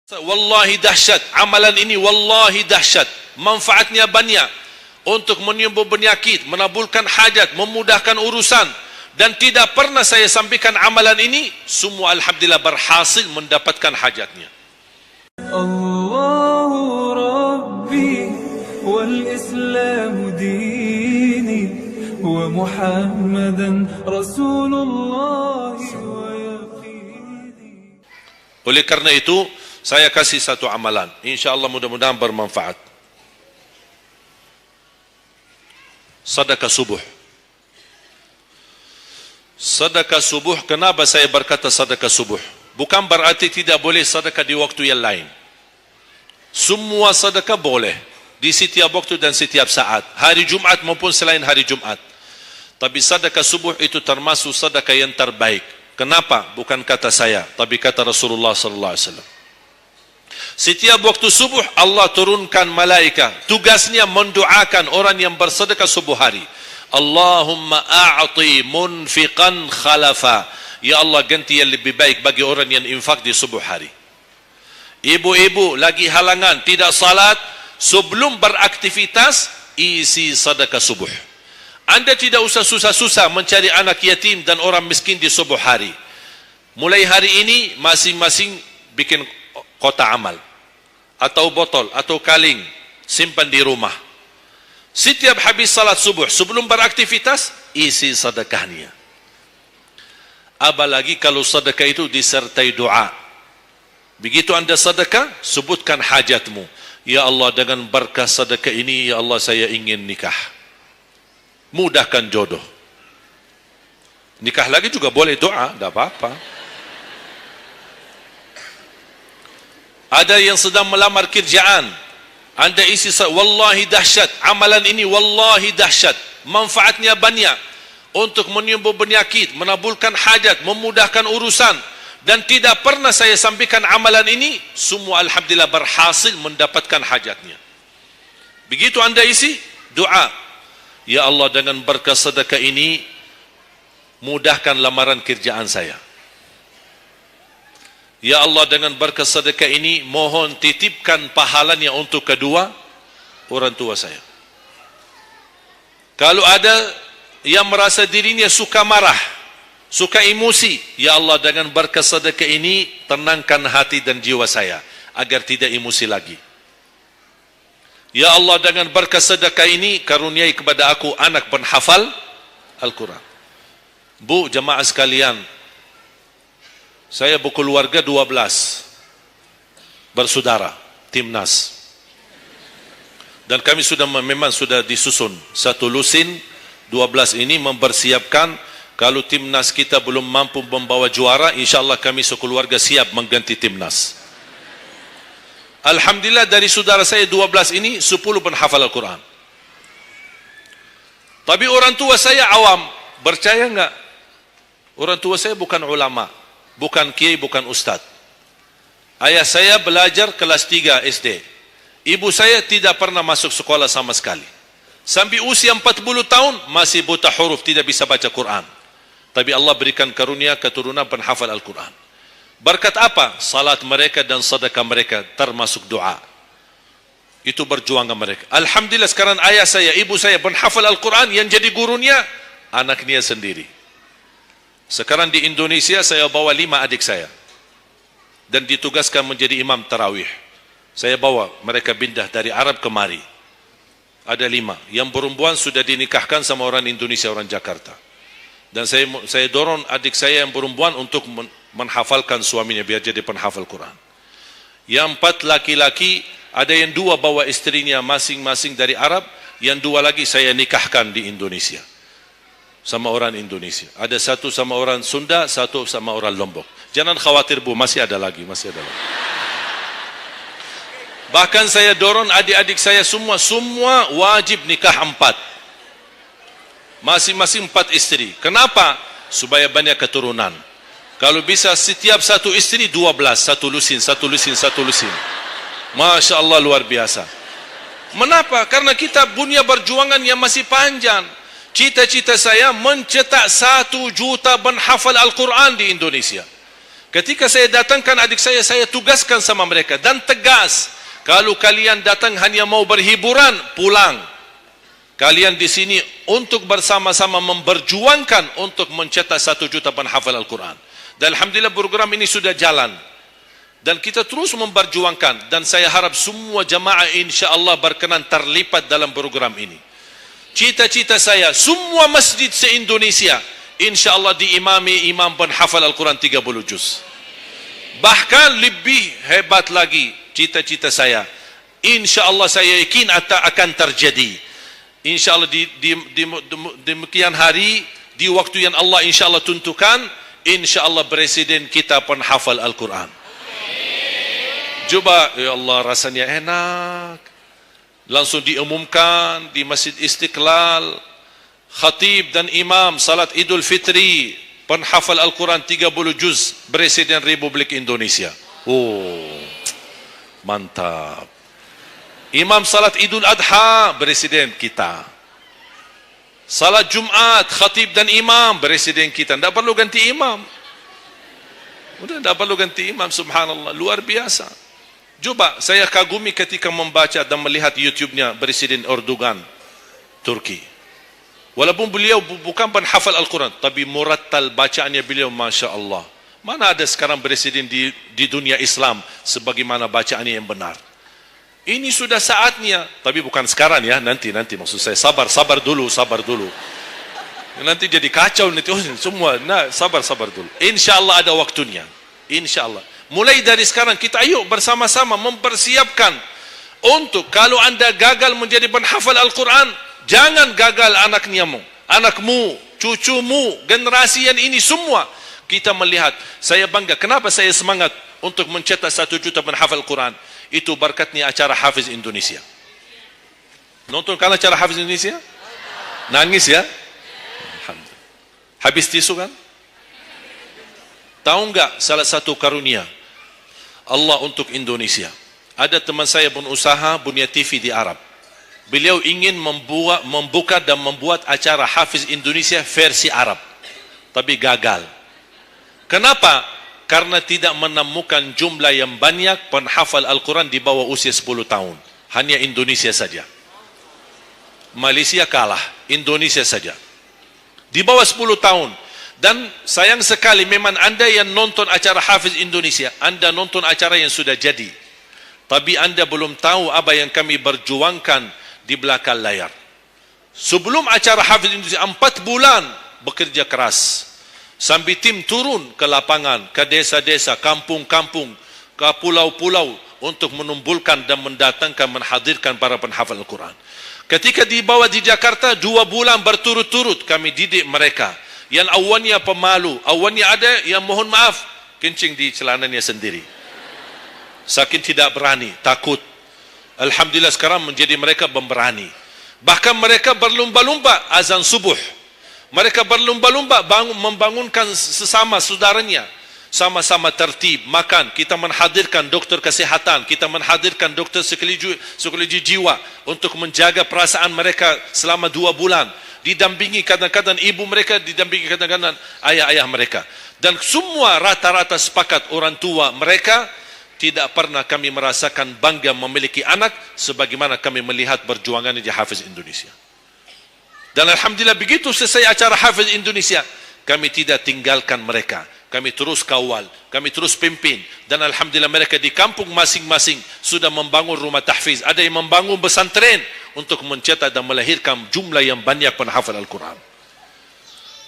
Wallahi dahsyat, amalan ini wallahi dahsyat, manfaatnya banyak untuk menyembuh penyakit, menabulkan hajat, memudahkan urusan, dan tidak pernah saya sampaikan amalan ini, semua alhamdulillah berhasil mendapatkan hajatnya. Allahu Rabbi wal Islam dini wa Muhammadan Rasulullah wa yaqini. Oleh karena itu saya kasih satu amalan, insyaallah mudah-mudahan bermanfaat. Sedekah subuh. Sedekah subuh, kenapa saya berkata sedekah subuh? Bukan berarti tidak boleh sedekah di waktu yang lain. Semua sedekah boleh di setiap waktu dan setiap saat, hari Jumat maupun selain hari Jumat. Tapi sedekah subuh itu termasuk sedekah yang terbaik. Kenapa? Bukan kata saya, tapi kata Rasulullah sallallahu alaihi wasallam. Setiap waktu subuh Allah turunkan malaikat, tugasnya mendoakan orang yang bersedekah subuh hari. Allahumma a'ti munfiqan khalafa. Ya Allah, ganti yang lebih baik bagi orang yang infak di subuh hari. Ibu-ibu lagi halangan tidak salat, sebelum beraktivitas isi sedekah subuh. Anda tidak usah susah-susah mencari anak yatim dan orang miskin di subuh hari. Mulai hari ini masing-masing bikin kotak amal, atau botol, atau kaling, simpan di rumah. Setiap habis salat subuh, sebelum beraktivitas, isi sedekahnya. Apalagi kalau sedekah itu disertai doa. Begitu anda sedekah, sebutkan hajatmu. Ya Allah, dengan berkah sedekah ini, ya Allah, saya ingin nikah. Mudahkan jodoh. Nikah lagi juga boleh doa, tidak apa-apa. Ada yang sedang melamar kerjaan, anda isi wallahi dahsyat, amalan ini wallahi dahsyat, manfaatnya banyak untuk menyembuh penyakit, menabulkan hajat, memudahkan urusan, dan tidak pernah saya sampaikan amalan ini, semua alhamdulillah berhasil mendapatkan hajatnya. Begitu anda isi doa, ya Allah, dengan berkah sedekah ini mudahkan lamaran kerjaan saya. Ya Allah, dengan berkah sedekah ini mohon titipkan pahalanya untuk kedua orang tua saya. Kalau ada yang merasa dirinya suka marah, suka emosi, ya Allah, dengan berkah sedekah ini tenangkan hati dan jiwa saya agar tidak emosi lagi. Ya Allah, dengan berkah sedekah ini karuniai kepada aku anak penghafal Al-Quran. Bu, jemaah sekalian, saya berkeluarga 12 bersaudara, timnas. Dan kami memang sudah disusun satu lusin 12 ini mempersiapkan kalau timnas kita belum mampu membawa juara, insyaallah kami sekeluarga siap mengganti timnas. Alhamdulillah dari saudara saya 12 ini 10 penghafal Al-Quran. Tapi orang tua saya awam, percaya enggak? Orang tua saya bukan ulama, bukan kiai, bukan ustaz. Ayah saya belajar kelas 3 SD. Ibu saya tidak pernah masuk sekolah sama sekali. Sampai usia 40 tahun masih buta huruf, tidak bisa baca Quran. Tapi Allah berikan karunia keturunan penghafal Al-Quran. Berkat apa? Salat mereka dan sedekah mereka, termasuk doa. Itu perjuangan mereka. Alhamdulillah sekarang ayah saya, ibu saya penghafal Al-Quran, yang jadi gurunya anaknya sendiri. Sekarang di Indonesia saya bawa 5 adik saya dan ditugaskan menjadi imam tarawih. Saya bawa mereka pindah dari Arab kemari. Ada 5. Yang perempuan sudah dinikahkan sama orang Indonesia, orang Jakarta. Dan saya dorong adik saya yang perempuan untuk menghafalkan suaminya biar jadi penghafal Quran. Yang 4 laki-laki, ada yang 2 bawa istrinya masing-masing dari Arab, yang 2 lagi saya nikahkan di Indonesia sama orang Indonesia. Ada 1 sama orang Sunda, 1 sama orang Lombok. Jangan khawatir Bu, masih ada lagi. Bahkan saya dorong adik-adik saya semua wajib nikah 4. Masing-masing 4 istri. Kenapa? Supaya banyak keturunan. Kalau bisa setiap satu istri 12, satu lusin. Masya Allah, luar biasa. Mengapa? Karena kita punya perjuangan yang masih panjang. Cita-cita saya mencetak 1 juta penghafal Al-Quran di Indonesia. Ketika saya datangkan adik saya tugaskan sama mereka dan tegas. Kalau kalian datang hanya mau berhiburan, pulang. Kalian di sini untuk bersama-sama memperjuangkan untuk mencetak 1 juta penghafal Al-Quran. Dan alhamdulillah program ini sudah jalan. Dan kita terus memperjuangkan. Dan saya harap semua jamaah insya-Allah berkenan terlibat dalam program ini. Cita-cita saya, semua masjid se-Indonesia insya-Allah diimami imam penghafal Al-Quran 30 juz. Bahkan lebih hebat lagi cita-cita saya. Insya-Allah saya yakin akan terjadi. Insya-Allah di demikian hari, di waktu yang Allah insya-Allah tentukan, insya-Allah presiden kita penghafal Al-Quran. Coba, ya Allah, rasanya enak. Langsung diumumkan di Masjid Istiqlal, khatib dan imam salat Idul Fitri, penghafal Al-Quran 30 juz, Presiden Republik Indonesia. Oh, mantap. Imam salat Idul Adha, Presiden kita. Salat Jumat, khatib dan imam, Presiden kita. Tidak perlu ganti imam. Udah, tidak perlu ganti imam, subhanallah, luar biasa. Coba, saya kagumi ketika membaca dan melihat YouTube-nya Presiden Erdogan, Turki. Walaupun beliau bukan penghafal Al-Quran, tapi murattal bacaannya beliau, Masya Allah. Mana ada sekarang presiden di dunia Islam sebagaimana bacaannya yang benar. Ini sudah saatnya, tapi bukan sekarang ya, nanti maksud saya, sabar dulu. Nanti jadi kacau nanti semua. Nah, sabar dulu. InsyaAllah ada waktunya. InsyaAllah. Mulai dari sekarang kita ayo bersama-sama mempersiapkan untuk kalau anda gagal menjadi penghafal Al-Quran, jangan gagal anakmu, cucumu, generasi yang ini semua. Kita melihat, saya bangga. Kenapa saya semangat untuk mencetak 1 juta penghafal Al-Quran? Itu berkatnya acara Hafiz Indonesia. Nonton kan acara Hafiz Indonesia? Nangis ya? Alhamdulillah. Habis tisu kan? Tahu enggak salah satu karunia Allah untuk Indonesia? Ada teman saya berusaha punya TV di Arab. Beliau ingin membuka dan membuat acara Hafiz Indonesia versi Arab. Tapi gagal. Kenapa? Karena tidak menemukan jumlah yang banyak penghafal Al-Quran di bawah usia 10 tahun. Hanya Indonesia saja. Malaysia kalah, Indonesia saja. Di bawah 10 tahun. Dan sayang sekali memang anda yang nonton acara Hafiz Indonesia, anda nonton acara yang sudah jadi. Tapi anda belum tahu apa yang kami berjuangkan di belakang layar. Sebelum acara Hafiz Indonesia, 4 bulan bekerja keras. Sampai tim turun ke lapangan, ke desa-desa, kampung-kampung, ke pulau-pulau untuk menumpulkan dan mendatangkan, menghadirkan para penghafal Al-Quran. Ketika dibawa di Jakarta, 2 bulan berturut-turut kami didik mereka. Yang awalnya pemalu, awalnya ada yang mohon maaf, kencing di celananya sendiri. Saking tidak berani, takut. Alhamdulillah sekarang menjadi mereka pemberani. Bahkan mereka berlumba-lumba azan subuh. Mereka berlumba-lumba membangunkan sesama saudaranya. Sama-sama tertib, makan. Kita menghadirkan dokter kesehatan, kita menghadirkan dokter psikologi jiwa untuk menjaga perasaan mereka selama 2 bulan. Didampingi kadang-kadang ibu mereka, didampingi kadang-kadang ayah-ayah mereka. Dan semua rata-rata sepakat orang tua mereka, tidak pernah kami merasakan bangga memiliki anak sebagaimana kami melihat perjuangan di Hafiz Indonesia. Dan alhamdulillah begitu selesai acara Hafiz Indonesia, kami tidak tinggalkan mereka. Kami terus kawal, kami terus pimpin. Dan alhamdulillah mereka di kampung masing-masing sudah membangun rumah tahfiz. Ada yang membangun pesantren untuk mencetak dan melahirkan jumlah yang banyak penghafal Al-Quran.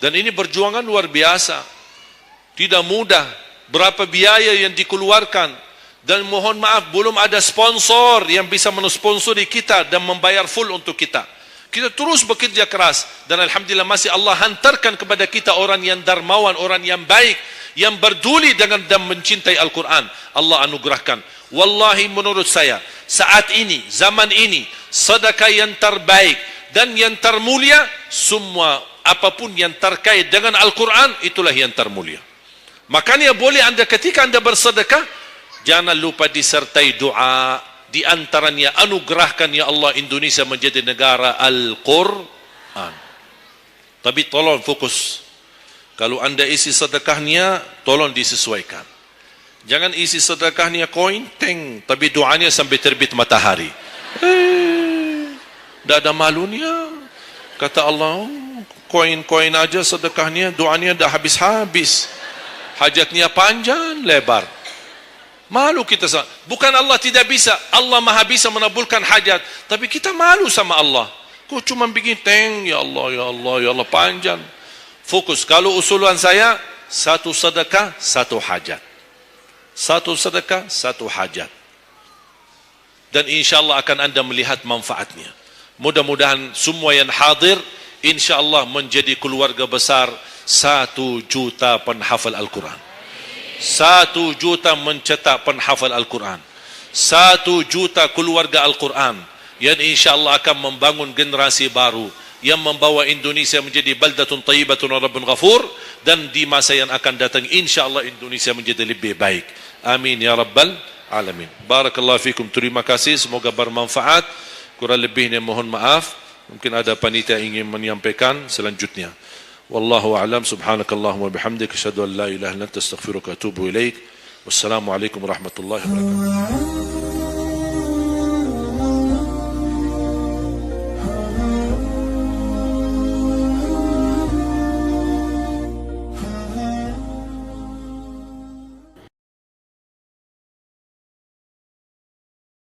Dan ini perjuangan luar biasa. Tidak mudah. Berapa biaya yang dikeluarkan. Dan mohon maaf, belum ada sponsor yang bisa mensponsori kita dan membayar full untuk kita. Kita terus bekerja keras. Dan alhamdulillah masih Allah hantarkan kepada kita orang yang dermawan, orang yang baik, yang berduli dengan dan mencintai Al-Quran. Allah anugerahkan. Wallahi menurut saya, saat ini, zaman ini, sedekah yang terbaik dan yang termulia, semua apapun yang terkait dengan Al-Quran, itulah yang termulia. Makanya boleh anda ketika anda bersedekah, jangan lupa disertai doa. Di antaranya anugerahkan ya Allah Indonesia menjadi negara Al-Quran. Tapi tolong fokus. Kalau anda isi sedekahnya, tolong disesuaikan. Jangan isi sedekahnya koin, teng, tapi doanya sampai terbit matahari. Tidak ada malunya. Kata Allah, koin-koin aja sedekahnya, doanya dah habis-habis. Hajatnya panjang, lebar. Malu kita. Bukan Allah tidak bisa. Allah maha bisa menabulkan hajat. Tapi kita malu sama Allah. Kok cuma bikin teng, ya Allah, ya Allah, ya Allah, panjang. Fokus. Kalau usulan saya, satu sedekah, satu hajat. Satu sedekah, satu hajat. Dan insyaAllah akan anda melihat manfaatnya. Mudah-mudahan semua yang hadir, insyaAllah menjadi keluarga besar 1 juta penhafal Al-Quran. 1 juta mencetak penhafal Al-Quran. 1 juta keluarga Al-Quran. Yang insyaAllah akan membangun generasi baru. Yang membawa Indonesia menjadi baldatun tayyibatun rabbun ghafur, dan di masa yang akan datang insyaAllah Indonesia menjadi lebih baik. Amin ya rabbal alamin. Barakallahu fikum. Terima kasih, semoga bermanfaat. Kurang lebihnya mohon maaf. Mungkin ada panitia ingin menyampaikan selanjutnya. Wallahu a'lam. Subhanakallahumma bihamdika asyhadu an la ilaha illa anta astaghfiruka wa atubu ilaik. Wassalamualaikum warahmatullahi wabarakatuh.